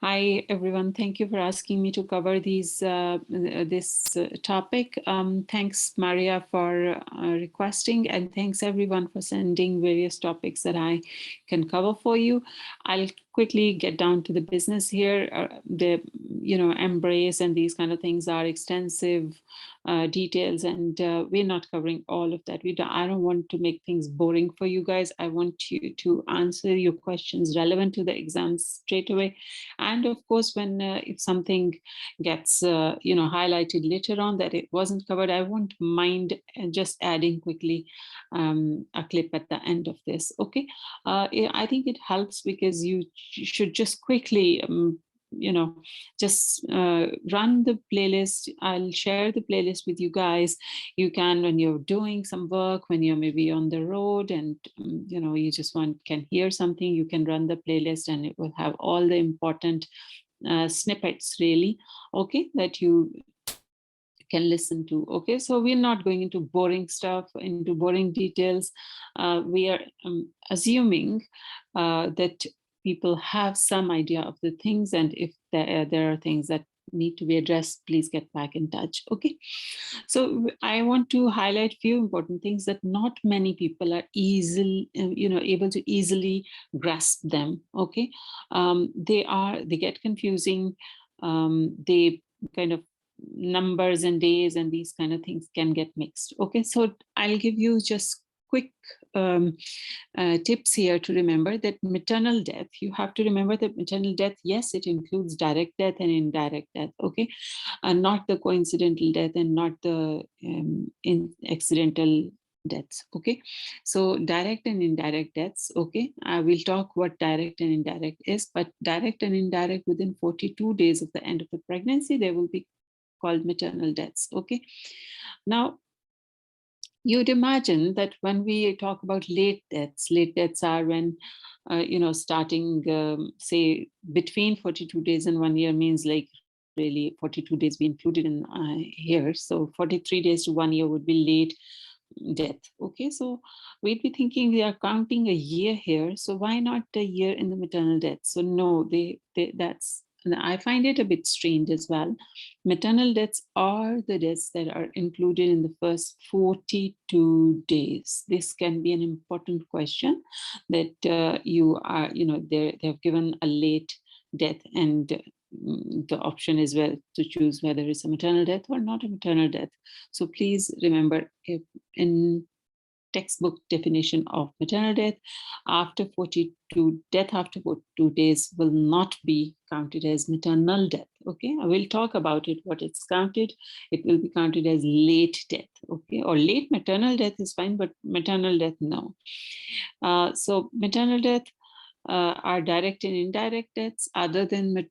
Hi, everyone. Thank you for asking me to cover this topic. Thanks, Maria, for requesting, and thanks everyone for sending various topics that I can cover for you. I'll quickly get down to the business here. Embrace and these kind of things are extensive details, and we're not covering all of that. I don't want to make things boring for you guys. I want you to answer your questions relevant to the exams straight away. And of course, when if something gets highlighted later on that it wasn't covered, I won't mind just adding quickly a clip at the end of this. Okay, I think it helps because you should just quickly just run the playlist. I'll share the playlist with you guys. You can, when you're doing some work, when you're maybe on the road and you just can hear something, you can run the playlist and it will have all the important snippets really, okay, that you can listen to. Okay, so we're not going into boring stuff, into boring details. We are assuming that people have some idea of the things, and if there are things that need to be addressed, please get back in touch. Okay, so I want to highlight few important things that not many people are easily able to easily grasp them. Okay, they get confusing. They kind of numbers and days and these kind of things can get mixed. Okay, so I'll give you just quick tips here to remember that maternal death, you have to remember that maternal death, yes, it includes direct death and indirect death, okay, and not the coincidental death and not the accidental deaths. Okay, so direct and indirect deaths. Okay, we'll talk what direct and indirect is, but direct and indirect within 42 days of the end of the pregnancy, they will be called maternal deaths. Okay, now you'd imagine that when we talk about late deaths are when starting say between 42 days and 1 year, means like really 42 days be included in here, so 43 days to 1 year would be late death. Okay, so we'd be thinking we are counting a year here, so why not a year in the maternal death? So no, that's, I find it a bit strange as well. Maternal deaths are the deaths that are included in the first 42 days. This can be an important question that they have given a late death, and the option is well to choose whether it's a maternal death or not a maternal death. So please remember, if in textbook definition of maternal death, death after 42 days will not be counted as maternal death. Okay, I will talk about it, what it's counted. It will be counted as late death. Okay, or late maternal death is fine, but maternal death, no. So maternal death are direct and indirect deaths. Other than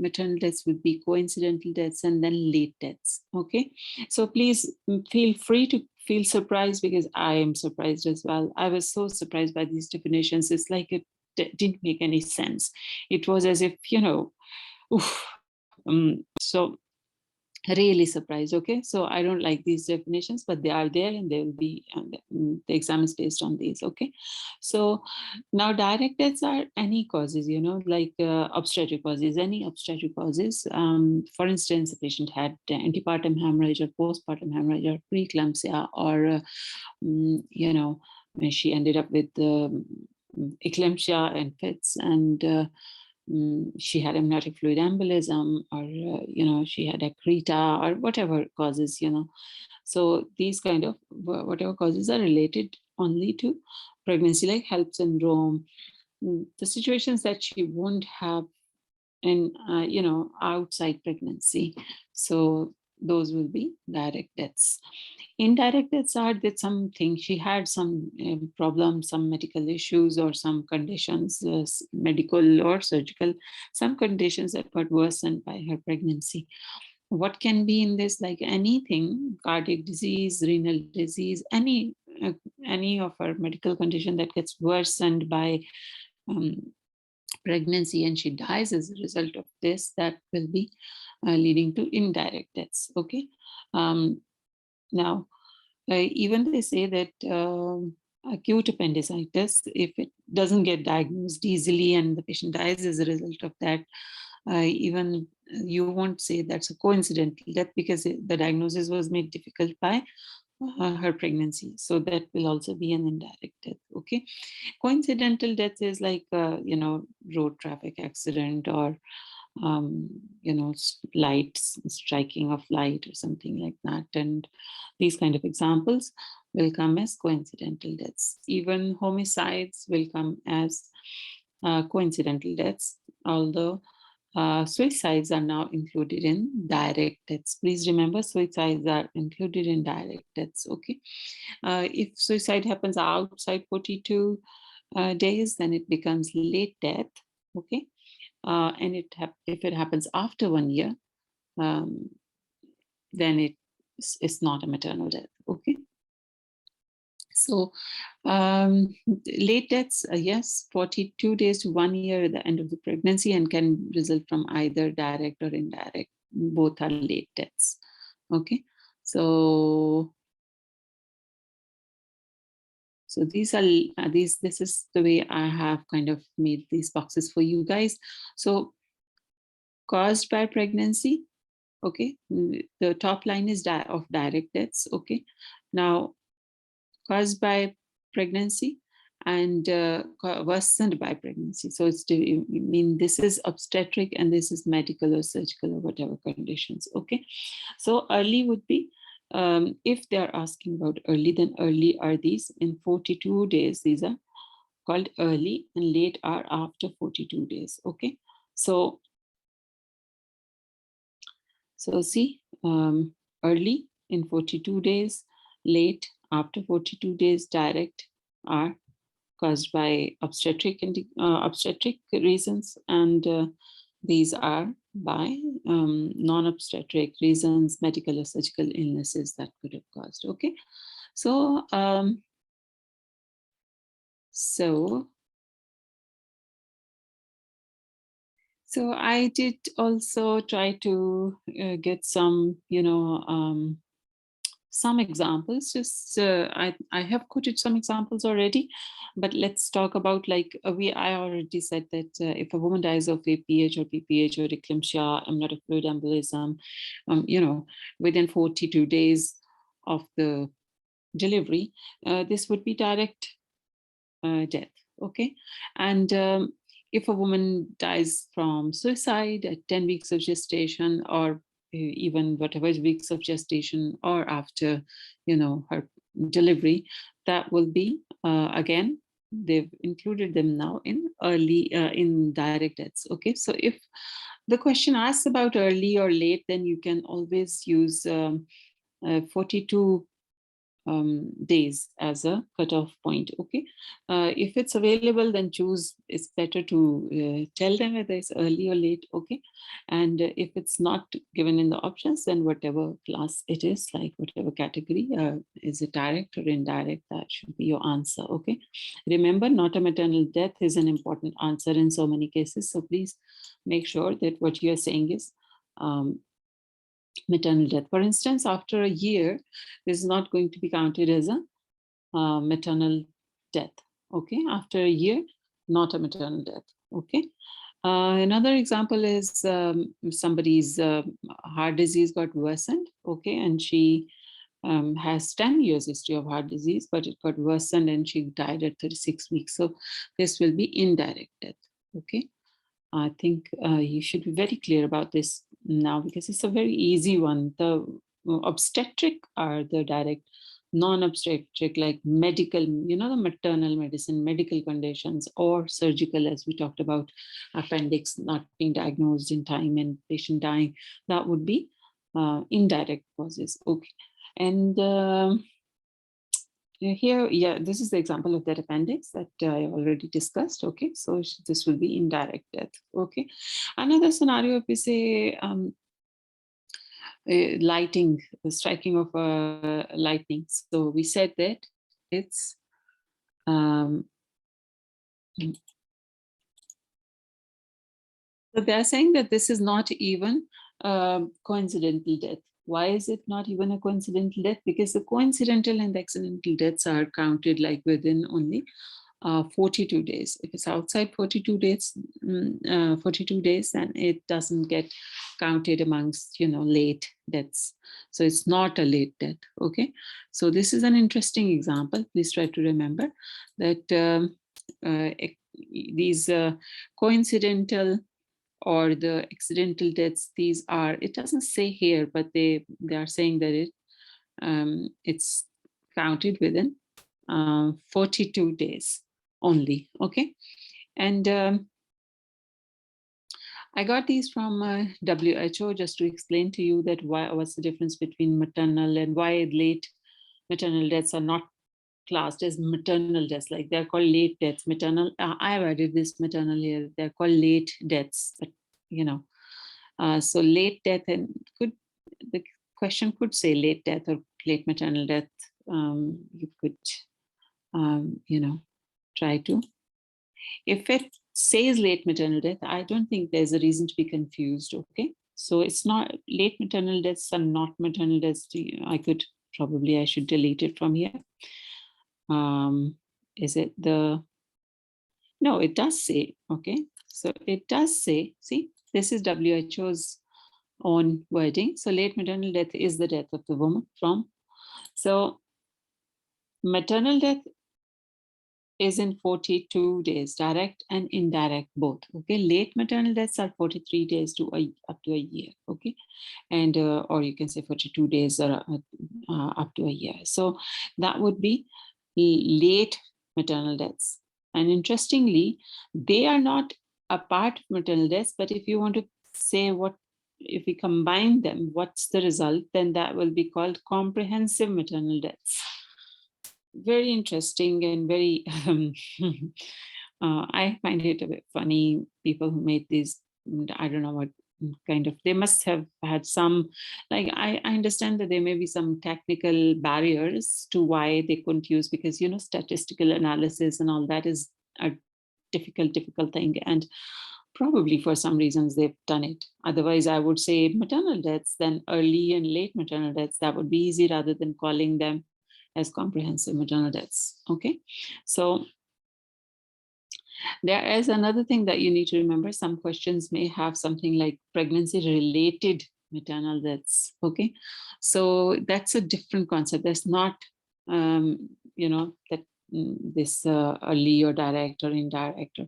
maternal deaths would be coincidental deaths and then late deaths. Okay, so please feel free to feel surprised, because I am surprised as well. I was so surprised by these definitions. It's like it didn't make any sense. It was as if, oof, so really surprised. Okay, so I don't like these definitions, but they are there and they will be, the exam is based on these. Okay, so now direct deaths are any causes, like obstetric causes, any obstetric causes. For instance, the patient had antepartum hemorrhage or postpartum hemorrhage or preeclampsia, or she ended up with eclampsia and fits, and she had amniotic fluid embolism, or she had accreta, or whatever causes, so these kind of whatever causes are related only to pregnancy, like HELLP syndrome, the situations that she won't have in outside pregnancy. So those will be direct deaths. Indirect deaths are that something she had some problems, some medical issues, or some conditions, medical or surgical, some conditions that got worsened by her pregnancy. What can be in this? Like anything, cardiac disease, renal disease, any of her medical condition that gets worsened by pregnancy and she dies as a result of this, that will be leading to indirect deaths. Okay, now even they say that acute appendicitis, if it doesn't get diagnosed easily and the patient dies as a result of that, even you won't say that's a coincidental death because the diagnosis was made difficult by her pregnancy. So that will also be an indirect death. Okay. Coincidental death is like, road traffic accident or, lights, striking of light or something like that. And these kind of examples will come as coincidental deaths. Even homicides will come as coincidental deaths, although suicides are now included in direct deaths. Please remember, suicides are included in direct deaths. Okay. If suicide happens outside 42 days, then it becomes late death. Okay. And if it happens after 1 year, then it's not a maternal death. Okay. So late deaths, yes, 42 days to 1 year at the end of the pregnancy and can result from either direct or indirect. Both are late deaths. Okay. So these are this is the way I have kind of made these boxes for you guys. So caused by pregnancy. Okay. The top line is of direct deaths. Okay. Now, caused by pregnancy and worsened by pregnancy. So this is obstetric and this is medical or surgical or whatever conditions. Okay. So early would be, if they're asking about early, then early are these in 42 days. These are called early, and late are after 42 days. Okay. So see, early in 42 days, late after 42 days, direct are caused by obstetric reasons, and these are by non-obstetric reasons, medical or surgical illnesses that could have caused. Okay, so so I did also try to get some, some examples. Just I have quoted some examples already, but let's talk about, like, I already said that if a woman dies of APH or PPH or eclampsia, amniotic fluid embolism, within 42 days of the delivery, this would be direct death. Okay. And if a woman dies from suicide at 10 weeks of gestation, or even whatever weeks of gestation, or after her delivery, that will be again, they've included them now in early in direct deaths. Okay, so if the question asks about early or late, then you can always use 42 days as a cutoff point. Okay, if it's available, then choose. It's better to tell them whether it's early or late. Okay, and if it's not given in the options, then whatever class it is, like whatever category, is it direct or indirect, that should be your answer. Okay, remember, not a maternal death is an important answer in so many cases, so please make sure that what you are saying is maternal death. For instance, after a year, this is not going to be counted as a maternal death. Okay, after a year, not a maternal death. Okay. Another example is somebody's heart disease got worsened. Okay, and she has 10 years history of heart disease, but it got worsened and she died at 36 weeks. So this will be indirect death. Okay. I think you should be very clear about this now, because it's a very easy one. The obstetric are the direct, non-obstetric, like medical, the maternal medicine, medical conditions, or surgical, as we talked about, appendix not being diagnosed in time and patient dying, that would be indirect causes. Okay. And here, yeah, this is the example of that appendix that I already discussed. Okay, so this will be indirect death. Okay, another scenario, if we say lighting, the striking of lightning. So we said that it's so they're saying that this is not even coincidental death. Why is it not even a coincidental death? Because the coincidental and the accidental deaths are counted like within only 42 days. If it's outside 42 days, 42 days, then it doesn't get counted amongst, late deaths. So it's not a late death. Okay. So this is an interesting example. Please try to remember that these coincidental or the accidental deaths, these are, it doesn't say here, but they are saying that it's counted within 42 days only. Okay. And I got these from WHO just to explain to you that what's the difference between maternal and why late maternal deaths are not classed as maternal deaths. Like they're called late deaths. Maternal, I've added this maternal here. They're called late deaths, but so late death, and the question could say late death or late maternal death. You could, try to. If it says late maternal death, I don't think there's a reason to be confused. Okay, so it's not late maternal deaths are not maternal deaths. I should delete it from here. Is it the? No, it does say. Okay, so it does say. See, this is WHO's own wording. So late maternal death is the death of the woman from. So maternal death is in 42 days, direct and indirect both. Okay, late maternal deaths are 43 days to up to a year. Okay, and or you can say 42 days or up to a year. So that would be late maternal deaths. And interestingly, they are not a part of maternal deaths, but if you want to say if we combine them, what's the result, then that will be called comprehensive maternal deaths. Very interesting and very, I find it a bit funny, people who made these, I don't know what kind of, they must have had some, like, I understand that there may be some technical barriers to why they couldn't use, because, statistical analysis and all that is a difficult thing. And probably for some reasons they've done it. Otherwise, I would say maternal deaths, then early and late maternal deaths, that would be easy rather than calling them as comprehensive maternal deaths. Okay, so there is another thing that you need to remember. Some questions may have something like pregnancy related maternal deaths. Okay, so that's a different concept. That's not that this early or direct or indirect, or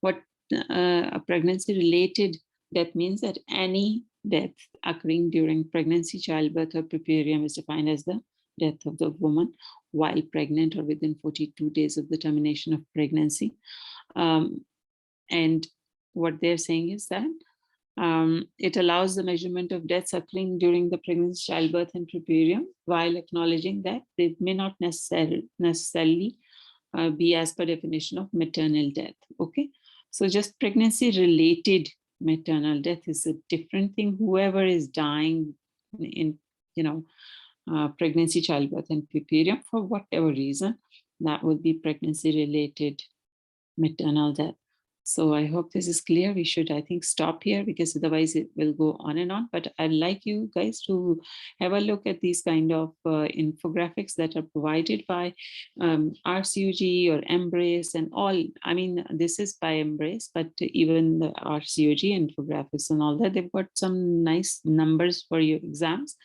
what a pregnancy related death means, that any death occurring during pregnancy, childbirth, or puerperium is defined as the death of the woman while pregnant or within 42 days of the termination of pregnancy. And what they're saying is that it allows the measurement of deaths occurring during the pregnancy, childbirth, and puerperium, while acknowledging that they may not necessarily be as per definition of maternal death. Okay, so just pregnancy related maternal death is a different thing. Whoever is dying in pregnancy, childbirth, and puerperium for whatever reason, that would be pregnancy related maternal death. So I hope this is clear. We should, I think, stop here, because otherwise it will go on and on. But I'd like you guys to have a look at these kind of infographics that are provided by RCOG or Embrace and all. I mean, this is by Embrace, but even the RCOG infographics and all that, they've got some nice numbers for your exams.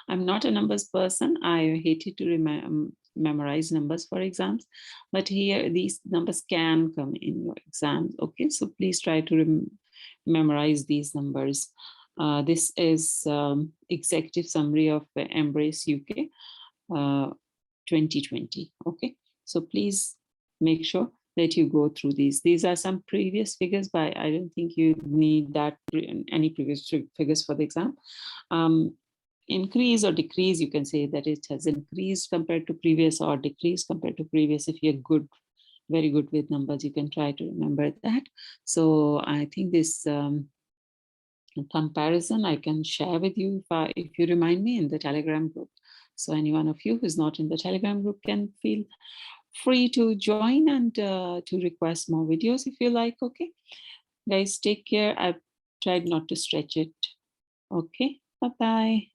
I'm not a numbers person. I hated to memorize numbers for exams, but here these numbers can come in your exams. Okay, so please try to memorize these numbers. This is executive summary of Embrace UK 2020. Okay, so please make sure that you go through these. These are some previous figures, but I don't think you need any previous figures for the exam. Increase or decrease, you can say that it has increased compared to previous or decreased compared to previous. If you're very good with numbers, you can try to remember that. So I think this comparison I can share with you if you remind me in the Telegram group. So any one of you who's not in the Telegram group can feel free to join and to request more videos if you like. Okay, guys, take care. I've tried not to stretch it. Okay, bye-bye.